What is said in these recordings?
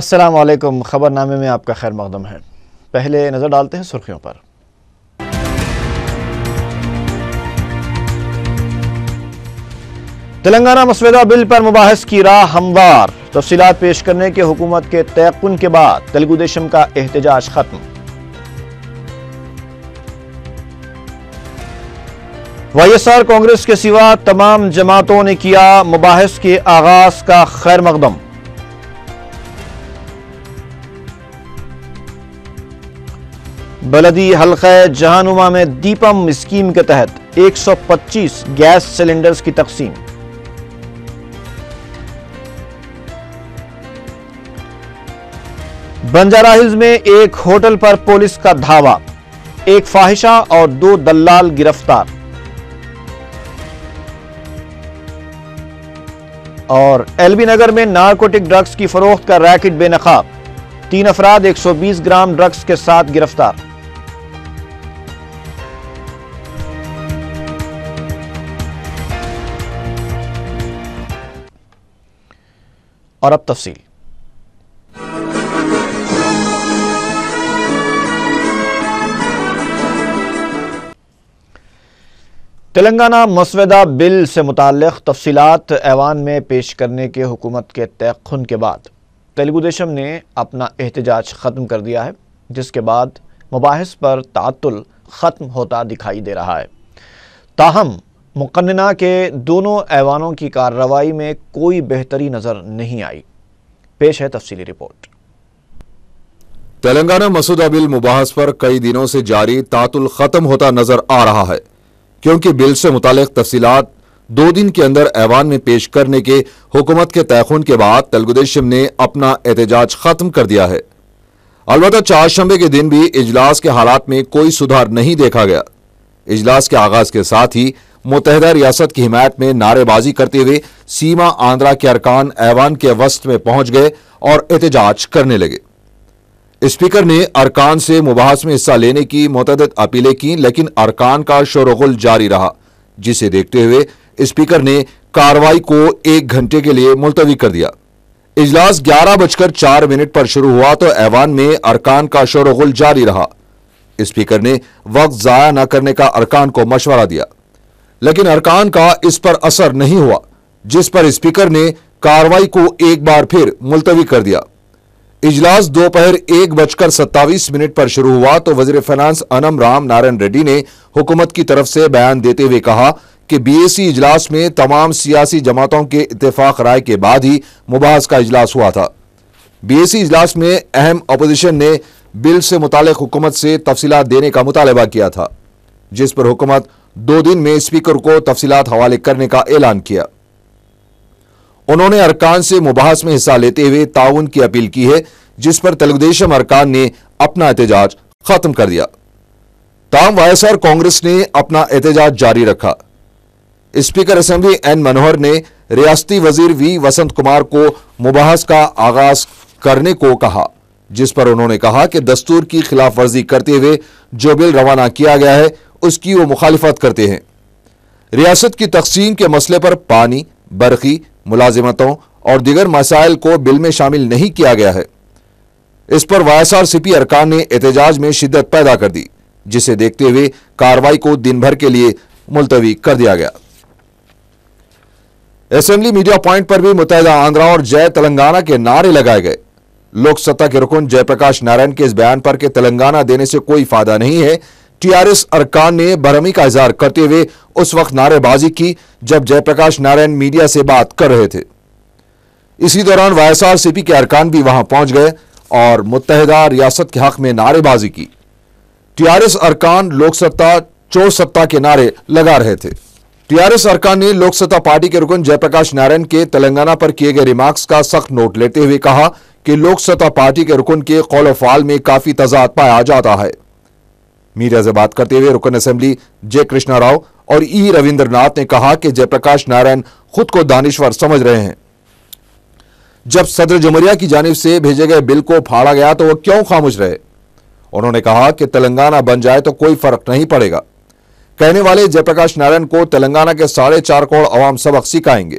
السلام علیکم۔ خبر نامے میں آپ کا خیر مقدم ہے۔ پہلے نظر ڈالتے ہیں سرخیوں پر۔ تلنگانہ مسودہ بل پر مباحث کی راہ ہموار، تفصیلات پیش کرنے کے حکومت کے تیقن کے بعد تلگو دیشم کا احتجاج ختم۔ وائی ایس آر کانگریس کے سوا تمام جماعتوں نے کیا مباحث کے آغاز کا خیر مقدم۔ بلدی حلقہ جہانما میں دیپم اسکیم کے تحت 125 گیس سلنڈرز کی تقسیم۔ بنجارہ ہلز میں ایک ہوٹل پر پولیس کا دھاوا، ایک فاحشہ اور 2 دلال گرفتار۔ اور ایل بی نگر میں نارکوٹک ڈرگز کی فروخت کا ریکٹ بے نقاب، 3 افراد 120 گرام ڈرگز کے ساتھ گرفتار۔ اور اب تفصیل۔ تلنگانہ مسودہ بل سے متعلق تفصیلات ایوان میں پیش کرنے کے حکومت کے تیقن کے بعد تلگو دیشم نے اپنا احتجاج ختم کر دیا ہے، جس کے بعد مباحث پر تعطل ختم ہوتا دکھائی دے رہا ہے۔ تاہم مقننہ کے دونوں ایوانوں کی کارروائی میں کوئی بہتری نظر نہیں آئی۔ پیش ہے تفصیلی رپورٹ۔ تلنگانہ مسودہ بل مباحث پر کئی دنوں سے جاری تعطل ختم ہوتا نظر آ رہا ہے، کیونکہ بل سے متعلق تفصیلات 2 دن کے اندر ایوان میں پیش کرنے کے حکومت کے تیقن کے بعد تلگو دیشم نے اپنا احتجاج ختم کر دیا ہے۔ البتہ چہارشنبے کے دن بھی اجلاس کے حالات میں کوئی سدھار نہیں دیکھا گیا۔ اجلاس کے آغاز کے ساتھ ہی متحدہ ریاست کی حمایت میں نعرے بازی کرتے ہوئے سیما آندھرا کے ارکان ایوان کے وسط میں پہنچ گئے اور احتجاج کرنے لگے۔ اسپیکر نے ارکان سے مباحث میں حصہ لینے کی متعدد اپیلیں کی، لیکن ارکان کا شور و غل جاری رہا، جسے دیکھتے ہوئے اسپیکر نے کارروائی کو 1 گھنٹے کے لیے ملتوی کر دیا۔ اجلاس 11:04 پر شروع ہوا تو ایوان میں ارکان کا شور و غل جاری رہا۔ اسپیکر نے وقت ضائع نہ کرنے کا ارکان کو مشورہ دیا، لیکن ارکان کا اس پر اثر نہیں ہوا، جس پر اسپیکر نے کارروائی کو ایک بار پھر ملتوی کر دیا۔ اجلاس دوپہر 1:27 پر شروع ہوا تو وزیر فائنانس انم رام نارائن ریڈی نے حکومت کی طرف سے بیان دیتے ہوئے کہا کہ بی اے سی اجلاس میں تمام سیاسی جماعتوں کے اتفاق رائے کے بعد ہی مباحث کا اجلاس ہوا تھا۔ بی اے سی اجلاس میں اہم اپوزیشن نے بل سے متعلق حکومت سے تفصیلات دینے کا مطالبہ کیا تھا، جس پر حکومت 2 دن میں اسپیکر کو تفصیلات حوالے کرنے کا اعلان کیا۔ انہوں نے ارکان سے مباحث میں حصہ لیتے ہوئے تعاون کی اپیل کی ہے، جس پر تلگو دیشم ارکان نے اپنا احتجاج ختم کر دیا۔ تاہم وائی ایس آر کانگریس نے اپنا احتجاج جاری رکھا۔ اسپیکر اسمبلی این منوہر نے ریاستی وزیر وی وسنت کمار کو مباحث کا آغاز کرنے کو کہا، جس پر انہوں نے کہا کہ دستور کی خلاف ورزی کرتے ہوئے جو بل روانہ کیا گیا ہے اس کی وہ مخالفت کرتے ہیں۔ ریاست کی تقسیم کے مسئلے پر پانی، برقی، ملازمتوں اور دیگر مسائل کو بل میں شامل نہیں کیا گیا ہے۔ اس پر وائی ایس آر سی پی ارکان نے احتجاج میں شدت پیدا کر دی، جسے دیکھتے ہوئے کارروائی کو دن بھر کے لیے ملتوی کر دیا گیا۔ اسمبلی میڈیا پوائنٹ پر بھی متحدہ آندھرا اور جے تلنگانہ کے نعرے لگائے گئے۔ لوک ستا کے رکن جے پرکاش نارائن کے اس بیان پر کہ تلنگانہ دینے سے کوئی فائدہ نہیں ہے، ٹی آر ایس ارکان نے برہمی کا اظہار کرتے ہوئے اس وقت نعرے بازی کی جب جے پرکاش نارائن میڈیا سے بات کر رہے تھے۔ اسی دوران وائی ایس آر سی پی کے ارکان بھی وہاں پہنچ گئے اور متحدہ ریاست کے حق میں نعرے بازی کی۔ ٹی آر ایس ارکان لوک ستا چور ستا کے نعرے لگا رہے تھے۔ ٹی آر ایس ارکان نے لوک ستا پارٹی کے رکن جے پرکاش نارائن کے تلنگانہ پر کیے گئے ریمارکس کا سخت نوٹ لیتے ہوئے کہا کہ لوک ستا پارٹی کے رکن کے قول و فعال میں کافی تضاد پایا جاتا ہے۔ میڈیا سے بات کرتے ہوئے رکن اسمبلی جے کرشنا راؤ اور ای رویندر ناتھ نے کہا کہ جے پرکاش نارائن خود کو دانشور سمجھ رہے ہیں۔ جب صدر جمہوریہ کی جانب سے بھیجے گئے بل کو پھاڑا گیا تو وہ کیوں خاموش رہے؟ انہوں نے کہا کہ تلنگانہ بن جائے تو کوئی فرق نہیں پڑے گا۔ کہنے والے جے پرکاش نارائن کو تلنگانہ کے 4.5 کروڑ عوام سبق سکھائیں گے۔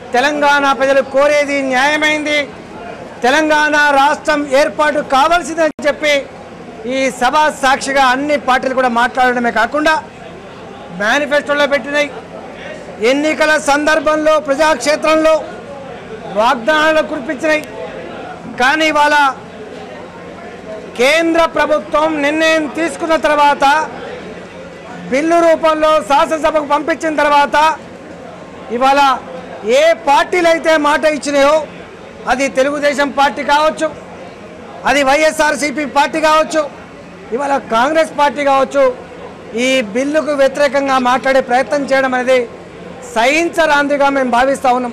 తెలంగాణ ప్రజలు కోరేది న్యాయమైంది, తెలంగాణ రాష్ట్రం ఏర్పాటు కావాల్సిందని చెప్పి ఈ సభ సాక్షిగా అన్ని పార్టీలు కూడా మాట్లాడడమే కాకుండా మేనిఫెస్టోలో పెట్టినాయి। ఎన్నికల సందర్భంలో ప్రజాక్షేత్రంలో వాగ్దానాలు కురిపించినాయి। కానీ ఇవాళ కేంద్ర ప్రభుత్వం నిర్ణయం తీసుకున్న తర్వాత బిల్లు రూపంలో శాసనసభకు పంపించిన తర్వాత ఇవాళ ఏ పార్టీలు అయితే మాట ఇచ్చినాయో, అది తెలుగుదేశం పార్టీ కావచ్చు, అది వైఎస్ఆర్సీపీ పార్టీ కావచ్చు, ఇవాళ కాంగ్రెస్ పార్టీ కావచ్చు, ఈ బిల్లుకు వ్యతిరేకంగా మాట్లాడే ప్రయత్నం చేయడం అనేది సహించరాందిగా మేము భావిస్తా ఉన్నాం।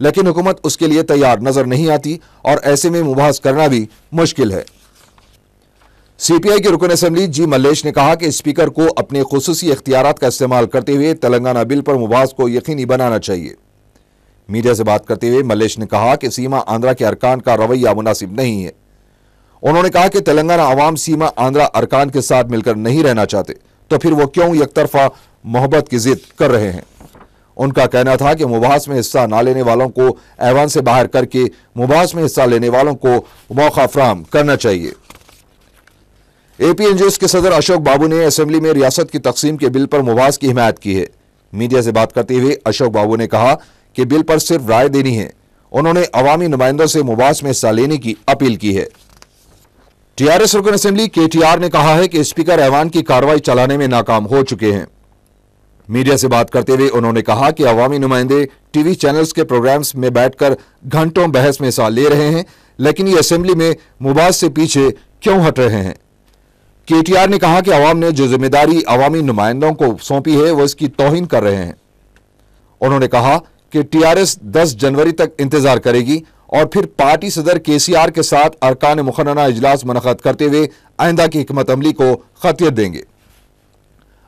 لیکن حکومت اس کے لیے تیار نظر نہیں آتی اور ایسے میں مباحث کرنا بھی مشکل ہے۔ سی پی آئی کے رکن اسمبلی جی ملیش نے کہا کہ اسپیکر کو اپنے خصوصی اختیارات کا استعمال کرتے ہوئے تلنگانہ بل پر مباحث کو یقینی بنانا چاہیے۔ میڈیا سے بات کرتے ہوئے ملیش نے کہا کہ سیما آندھرا کے ارکان کا رویہ مناسب نہیں ہے۔ انہوں نے کہا کہ تلنگانہ عوام سیما آندھرا ارکان کے ساتھ مل کر نہیں رہنا چاہتے، تو پھر وہ کیوں یک طرفہ محبت کی ضد کر رہے ہیں۔ ان کا کہنا تھا کہ مباحث میں حصہ نہ لینے والوں کو ایوان سے باہر کر کے مباحث میں حصہ لینے والوں کو موقع فراہم کرنا چاہیے۔ اے پی این جے ایس کے صدر اشوک بابو نے اسمبلی میں ریاست کی تقسیم کے بل پر مباحث کی حمایت کی ہے۔ میڈیا سے بات کرتے ہوئے اشوک بابو نے کہا کہ بل پر صرف رائے دینی ہے۔ انہوں نے عوامی نمائندوں سے مباحث میں حصہ لینے کی اپیل کی ہے۔ ٹی آر ایس رکن اسمبلی کے ٹی آر نے کہا ہے کہ اسپیکر ایوان کی کارروائی چلانے میں ناکام ہو چکے ہیں۔ میڈیا سے بات کرتے ہوئے انہوں نے کہا کہ عوامی نمائندے ٹی وی چینلز کے پروگرامز میں بیٹھ کر گھنٹوں بحث میں حصہ لے رہے ہیں، لیکن یہ اسمبلی میں مباحث سے پیچھے کیوں ہٹ رہے ہیں؟ کے ٹی آر نے کہا کہ عوام نے جو ذمہ داری عوامی نمائندوں کو سونپی ہے وہ اس کی توہین کر رہے ہیں۔ انہوں نے کہا کہ ٹی آر ایس 10 جنوری تک انتظار کرے گی اور پھر پارٹی صدر کے سی آر کے ساتھ ارکان مقننہ اجلاس منعقد کرتے ہوئے آئندہ کی حکمت عملی کو خطیت دیں گے۔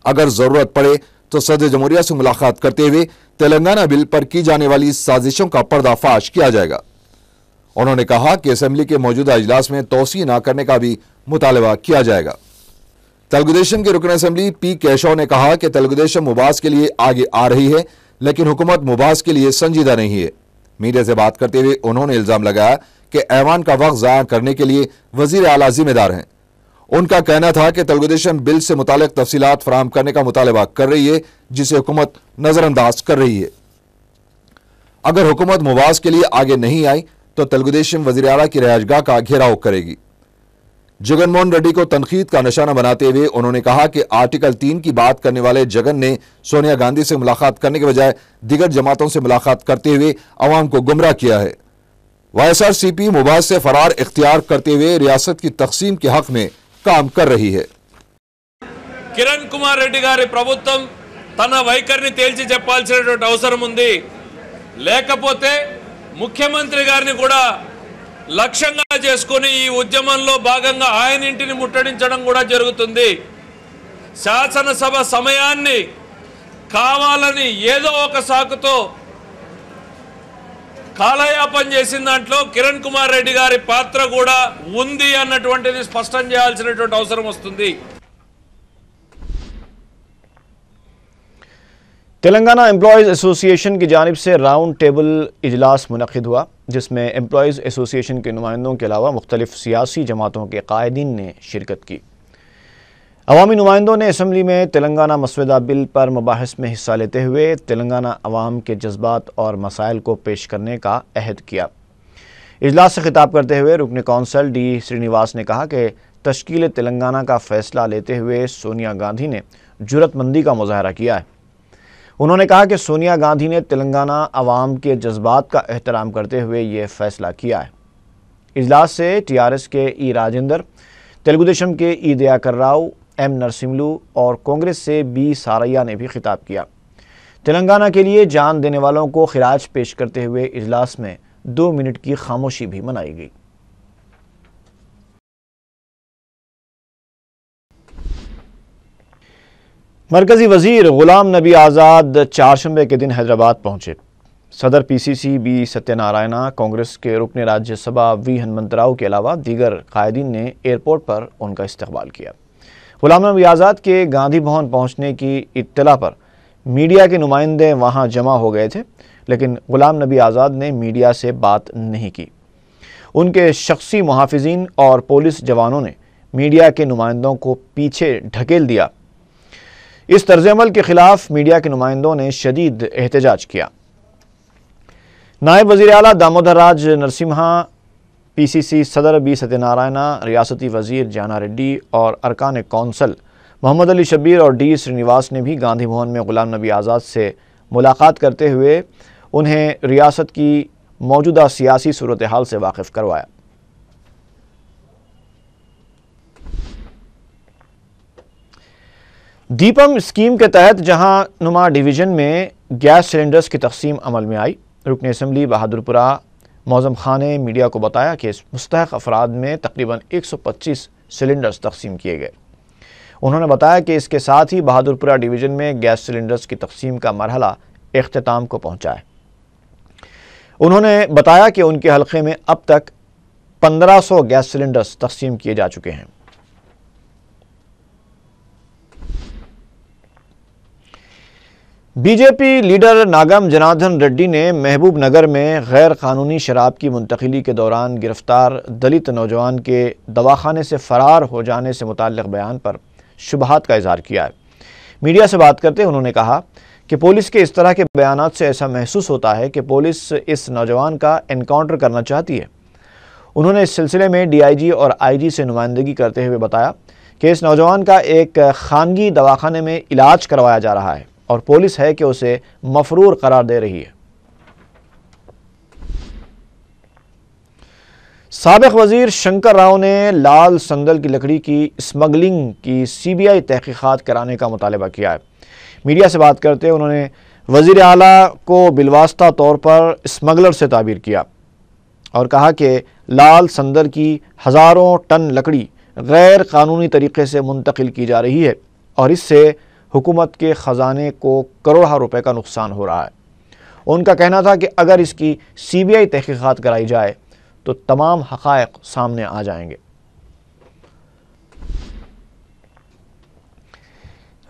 اگر ضرورت پڑے تو صدر جمہوریہ سے ملاقات کرتے ہوئے تلنگانہ بل پر کی جانے والی سازشوں کا پردہ فاش کیا جائے گا۔ انہوں نے کہا کہ اسمبلی کے موجودہ اجلاس میں توسیع نہ کرنے کا بھی مطالبہ کیا جائے گا۔ تلگو دیشم کے رکن اسمبلی پی کیشو نے کہا کہ تلگو دیشم مباحث کے لیے آگے آ رہی ہے، لیکن حکومت مباحث کے لیے سنجیدہ نہیں ہے۔ میڈیا سے بات کرتے ہوئے انہوں نے الزام لگایا کہ ایوان کا وقت ضائع کرنے کے لیے وزیر اعلیٰ ذمہ دار ہیں۔ ان کا کہنا تھا کہ تلگو دیشم بل سے متعلق تفصیلات فراہم کرنے کا مطالبہ کر رہی ہے، جسے حکومت نظر انداز کر رہی ہے۔ اگر حکومت مباحث کے لیے آگے نہیں آئی تو تلگو دیشم وزیر اعلیٰ کی رہائش گاہ کا گھیراؤ کرے گی۔ جگن موہن ریڈی کو تنقید کا نشانہ بناتے ہوئے انہوں نے کہا کہ آرٹیکل 3 کی بات کرنے والے جگن نے سونیا گاندھی سے ملاقات کرنے کے بجائے دیگر جماعتوں سے ملاقات کرتے ہوئے عوام کو گمراہ کیا ہے۔ وائی ایس آر سی پی مباحث سے فرار اختیار کرتے ہوئے ریاست کی تقسیم کے حق میں کام کر رہی ہے۔ కిరణ్ కుమార్ రెడ్డి గారి ప్రభుత్వం తన వైఖరిని తేల్చి చెప్పాల్సినటువంటి అవసరం ఉంది। లేకపోతే ముఖ్యమంత్రి గారిని కూడా లక్ష్యంగా చేసుకొని ఈ ఉద్యమంలో భాగంగా ఆయన ఇంటిని ముట్టడించడం కూడా జరుగుతుంది। శాసనసభ సమయాన్ని కావాలని ఏదో ఒక సాకుతో కాలయాపన చేసిన దాంట్లో కిరణ్ కుమార్ రెడ్డి గారి పాత్ర కూడా ఉంది అన్నటువంటిది స్పష్టం చేయాల్సినటువంటి అవసరం వస్తుంది। تلنگانہ امپلائیز ایسوسی ایشن کی جانب سے راؤنڈ ٹیبل اجلاس منعقد ہوا، جس میں امپلائیز ایسوسی ایشن کے نمائندوں کے علاوہ مختلف سیاسی جماعتوں کے قائدین نے شرکت کی۔ عوامی نمائندوں نے اسمبلی میں تلنگانہ مسودہ بل پر مباحث میں حصہ لیتے ہوئے تلنگانہ عوام کے جذبات اور مسائل کو پیش کرنے کا عہد کیا۔ اجلاس سے خطاب کرتے ہوئے رکن کونسل ڈی سرینیواس نے کہا کہ تشکیل تلنگانہ کا فیصلہ لیتے ہوئے سونیا گاندھی نے جرأت مندی کا مظاہرہ کیا ہے۔ انہوں نے کہا کہ سونیا گاندھی نے تلنگانہ عوام کے جذبات کا احترام کرتے ہوئے یہ فیصلہ کیا ہے۔ اجلاس سے ٹی آر ایس کے ای راجندر، تلگو دیشم کے ای دیاکر راؤ، ایم نرسملو اور کانگریس سے بی ساریا نے بھی خطاب کیا۔ تلنگانہ کے لیے جان دینے والوں کو خراج پیش کرتے ہوئے اجلاس میں 2 منٹ کی خاموشی بھی منائی گئی۔ مرکزی وزیر غلام نبی آزاد چہارشنبے کے دن حیدرآباد پہنچے۔ صدر پی سی سی بی ستیہ نارائنہ، کانگریس کے رکن راجیہ سبھا وی ہنمنتراؤ کے علاوہ دیگر قائدین نے ایئرپورٹ پر ان کا استقبال کیا۔ غلام نبی آزاد کے گاندھی بھون پہنچنے کی اطلاع پر میڈیا کے نمائندے وہاں جمع ہو گئے تھے، لیکن غلام نبی آزاد نے میڈیا سے بات نہیں کی۔ ان کے شخصی محافظین اور پولیس جوانوں نے میڈیا کے نمائندوں کو پیچھے ڈھکیل دیا۔ اس طرز عمل کے خلاف میڈیا کے نمائندوں نے شدید احتجاج کیا۔ نائب وزیر اعلیٰ دامودر راج نرسمہا، پی سی سی صدر بی ستیہ نارائنہ، ریاستی وزیر جانا ریڈی اور ارکان کونسل محمد علی شبیر اور ڈی سرینیواس نے بھی گاندھی بھون میں غلام نبی آزاد سے ملاقات کرتے ہوئے انہیں ریاست کی موجودہ سیاسی صورتحال سے واقف کروایا۔ دیپم اسکیم کے تحت جہاں نما ڈویژن میں گیس سلنڈرز کی تقسیم عمل میں آئی، رکن اسمبلی بہادرپورہ معظم خان نے میڈیا کو بتایا کہ مستحق افراد میں تقریباً 125 سلنڈرز تقسیم کیے گئے۔ انہوں نے بتایا کہ اس کے ساتھ ہی بہادرپورہ ڈویژن میں گیس سلنڈرز کی تقسیم کا مرحلہ اختتام کو پہنچا ہے۔ انہوں نے بتایا کہ ان کے حلقے میں اب تک 1500 گیس سلنڈرز تقسیم کیے جا چکے ہیں۔ B J P leader Nagam Janardhan Reddy نے محبوب نگر میں غیر قانونی شراب کی منتقلی کے دوران گرفتار دلت نوجوان کے دواخانے سے فرار ہو جانے سے متعلق بیان پر شبہات کا اظہار کیا ہے۔ میڈیا سے بات کرتے انہوں نے کہا کہ پولیس کے اس طرح کے بیانات سے ایسا محسوس ہوتا ہے کہ پولیس اس نوجوان کا انکاؤنٹر کرنا چاہتی ہے۔ انہوں نے اس سلسلے میں ڈی آئی جی اور آئی جی سے نمائندگی کرتے ہوئے بتایا کہ اس نوجوان کا ایک خانگی دواخانے میں علاج کروایا جا رہا ہے اور پولیس ہے کہ اسے مفرور قرار دے رہی ہے۔ سابق وزیر شنکر راؤ نے لال سندل کی لکڑی کی اسمگلنگ کی سی بی آئی تحقیقات کرانے کا مطالبہ کیا ہے۔ میڈیا سے بات کرتے انہوں نے وزیر اعلیٰ کو بالواسطہ طور پر اسمگلر سے تعبیر کیا اور کہا کہ لال سندل کی ہزاروں ٹن لکڑی غیر قانونی طریقے سے منتقل کی جا رہی ہے اور اس سے حکومت کے خزانے کو کروڑوں روپے کا نقصان ہو رہا ہے۔ ان کا کہنا تھا کہ اگر اس کی سی بی آئی تحقیقات کرائی جائے تو تمام حقائق سامنے آ جائیں گے۔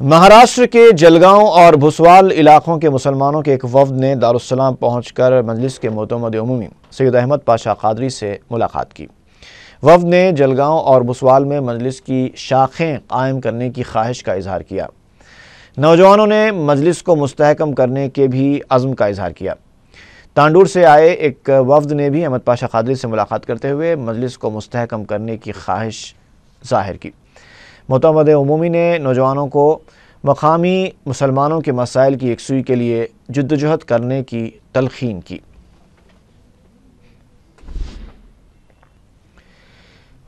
مہاراشٹر کے جلگاؤں اور بھسوال علاقوں کے مسلمانوں کے ایک وفد نے دارالسلام پہنچ کر مجلس کے معتمد عمومی سید احمد پاشا قادری سے ملاقات کی۔ وفد نے جلگاؤں اور بھسوال میں مجلس کی شاخیں قائم کرنے کی خواہش کا اظہار کیا۔ نوجوانوں نے مجلس کو مستحکم کرنے کے بھی عزم کا اظہار کیا۔ تانڈور سے آئے ایک وفد نے بھی احمد پاشا قادری سے ملاقات کرتے ہوئے مجلس کو مستحکم کرنے کی خواہش ظاہر کی۔ معتمد عمومی نے نوجوانوں کو مقامی مسلمانوں کے مسائل کی یکسوئی کے لیے جدوجہد کرنے کی تلقین کی۔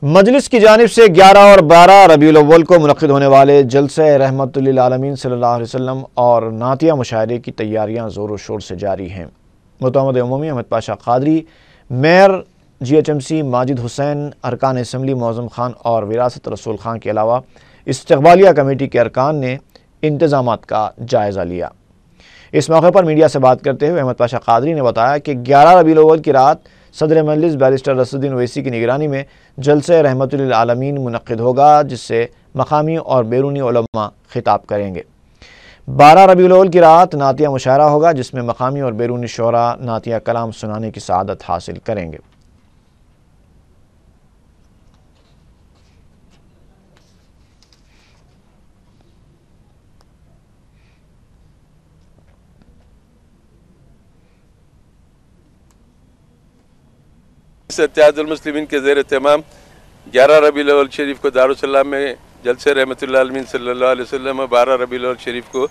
مجلس کی جانب سے 11 اور 12 ربیع الاول کو منعقد ہونے والے جلسہ رحمت للعالمین صلی اللہ علیہ وسلم اور نعتیہ مشاعرے کی تیاریاں زور و شور سے جاری ہیں۔ معتمد عمومی Ahmed Pasha Qadri, mayor G H M C Majid Hussain, ارکان اسمبلی معظم خان اور وراثت رسول خان کے علاوہ استقبالیہ کمیٹی کے ارکان نے انتظامات کا جائزہ لیا۔ اس موقع پر میڈیا سے بات کرتے ہوئے احمد پاشا قادری نے بتایا کہ 11 ربیع الاول کی رات صدر مجلس بیرسٹر اسد الدین اویسی کی نگرانی میں جلسہ رحمت للعالمین منعقد ہوگا، جس سے مقامی اور بیرونی علماء خطاب کریں گے۔ 12 ربیع الاول کی رات نعتیہ مشاعرہ ہوگا، جس میں مقامی اور بیرونی شعراء نعتیہ کلام سنانے کی سعادت حاصل کریں گے۔ اتحاد المسلمین کے زیر اہتمام 11 ربیع الاول شریف کو دارالسلام میں جلسہ رحمت اللہ عالمین صلی اللہ علیہ وسلم اور 12 ربیع الاول شریف کو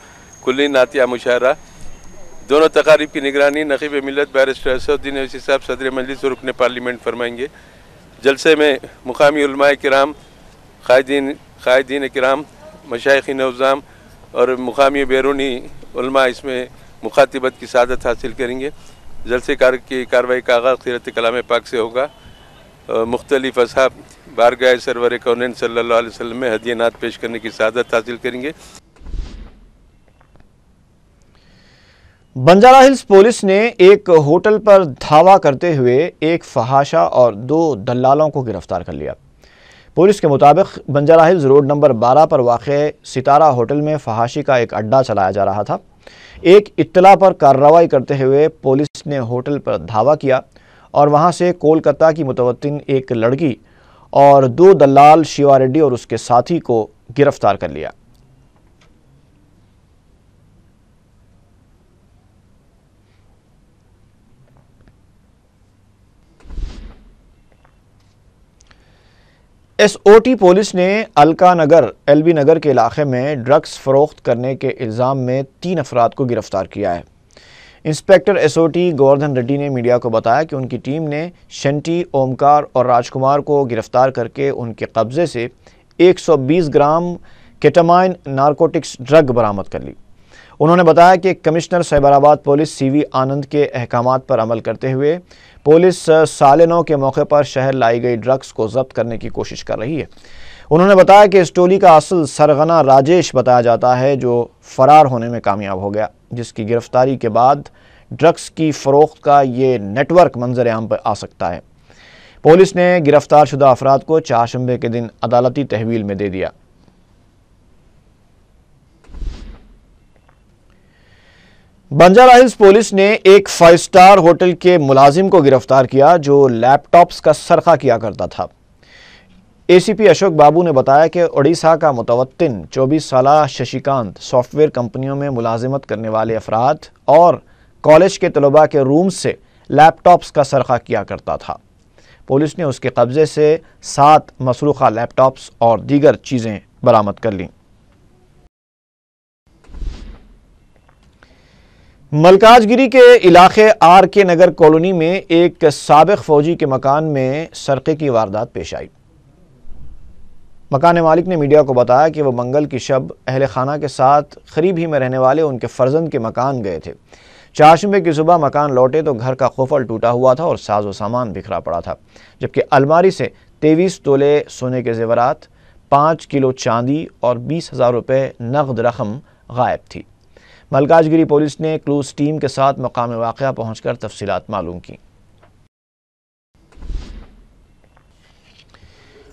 کلی نعتیہ مشاعرہ، دونوں تقاریب کی نگرانی نقیب ملت بیرسٹر اسد الدین اویسی صاحب صدر مجلس اور رکن پارلیمنٹ فرمائیں گے۔ جلسے میں مقامی علماء کرام، قائدین کرام، مشائخین نظام اور مقامی بیرونی علماء اس میں مخاطبت کی سعادت حاصل کریں گے۔ جلسے کی کارروائی کا آغاز قرأت کلام پاک سے ہوگا۔ مختلف اصحاب بارگاہ سرور کونین صلی اللہ علیہ وسلم میں ہدیہ نعت پیش کرنے کی سعادت حاصل کریں گے۔ بنجارہ ہلز پولیس نے ایک ہوٹل پر دھاوا کرتے ہوئے ایک فحاشہ اور 2 دلالوں کو گرفتار کر لیا۔ پولیس کے مطابق بنجارہ ہلز روڈ نمبر 12 پر واقع ستارہ ہوٹل میں فحاشی کا ایک اڈہ چلایا جا رہا تھا۔ ایک اطلاع پر کارروائی کرتے ہوئے پولیس نے ہوٹل پر دھاوا کیا اور وہاں سے کولکتہ کی متوطن ایک لڑکی اور 2 دلال شیوا ریڈی اور اس کے ساتھی کو گرفتار کر لیا۔ ایس او ٹی پولیس نے الکا نگر ایل بی نگر کے علاقے میں ڈرگز فروخت کرنے کے الزام میں 3 افراد کو گرفتار کیا ہے۔ Inspector S O T Govardhan Reddy نے میڈیا کو بتایا کہ ان کی ٹیم نے شنٹی، اومکار اور راج کمار کو گرفتار کر کے ان کے قبضے سے 120 گرام کیٹامائن نارکوٹکس ڈرگ برآمد کر لی۔ انہوں نے بتایا کہ کمشنر سائبرآباد پولیس سی وی آنند کے احکامات پر عمل کرتے ہوئے پولیس سال نو کے موقع پر شہر لائی گئی ڈرگس کو ضبط کرنے کی کوشش کر رہی ہے۔ انہوں نے بتایا کہ اس ٹولی کا اصل سرغنہ راجیش بتایا جاتا ہے جو فرار ہونے میں کامیاب ہو گیا، جس کی گرفتاری کے بعد ڈرگس کی فروخت کا یہ نیٹ ورک منظر عام پر آ سکتا ہے۔ پولیس نے گرفتار شدہ افراد کو چہارشنبے کے دن عدالتی تحویل میں دے دیا۔ بنجارہ ہلز پولیس نے ایک 5 سٹار ہوٹل کے ملازم کو گرفتار کیا جو لیپ ٹاپس کا سرقہ کیا کرتا تھا۔ اے سی پی اشوک بابو نے بتایا کہ اڑیسہ کا متوطن 24 سالہ ششیکانت سافٹ ویئر کمپنیوں میں ملازمت کرنے والے افراد اور کالج کے طلباء کے رومز سے لیپ ٹاپس کا سرقہ کیا کرتا تھا۔ پولیس نے اس کے قبضے سے 7 مسروقہ لیپ ٹاپس اور دیگر چیزیں برآمد کر لیں۔ ملکاج گیری کے علاقے آر کے نگر کالونی میں ایک سابق فوجی کے مکان میں سرقے کی واردات پیش آئی۔ مکان مالک نے میڈیا کو بتایا کہ وہ منگل کی شب اہل خانہ کے ساتھ قریب ہی میں رہنے والے ان کے فرزند کے مکان گئے تھے۔ چہارشنبے کی صبح مکان لوٹے تو گھر کا قفل ٹوٹا ہوا تھا اور ساز و سامان بکھرا پڑا تھا، جبکہ الماری سے 23 تولے سونے کے زیورات، 5 کلو چاندی اور 20,000 روپے نقد رقم غائب تھی۔ ملکاج گیری پولیس نے کلوز ٹیم کے ساتھ مقام واقعہ پہنچ کر تفصیلات معلوم کی۔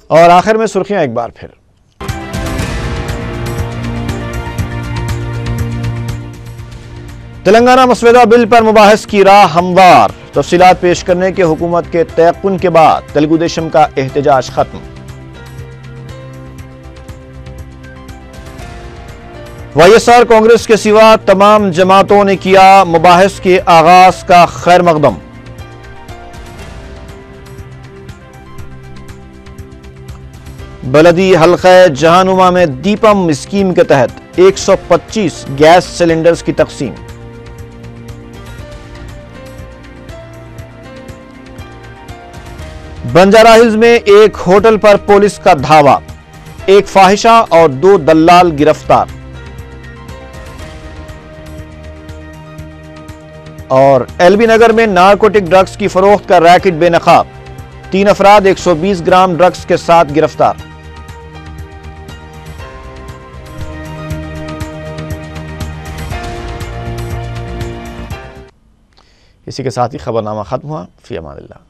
اور آخر میں سرخیاں ایک بار پھر۔ تلنگانہ مسودہ بل پر مباحث کی راہ ہموار، تفصیلات پیش کرنے کے حکومت کے تیقن کے بعد تلگو دیشم کا احتجاج ختم۔ وائی ایس آر کانگریس کے سوا تمام جماعتوں نے کیا مباحث کے آغاز کا خیر مقدم۔ بلدی حلقہ جہانما میں دیپم اسکیم کے تحت 125 گیس سلنڈرز کی تقسیم۔ بنجارہ ہلز میں ایک ہوٹل پر پولیس کا دھاوا، ایک فاحشہ اور 2 دلال گرفتار۔ اور ایل بی نگر میں نارکوٹک ڈرگز کی فروخت کا ریکٹ بے نقاب، 3 افراد 120 گرام ڈرگز کے ساتھ گرفتار۔ اسی کے ساتھ ہی خبرنامہ ختم ہوا۔ فی امان اللہ۔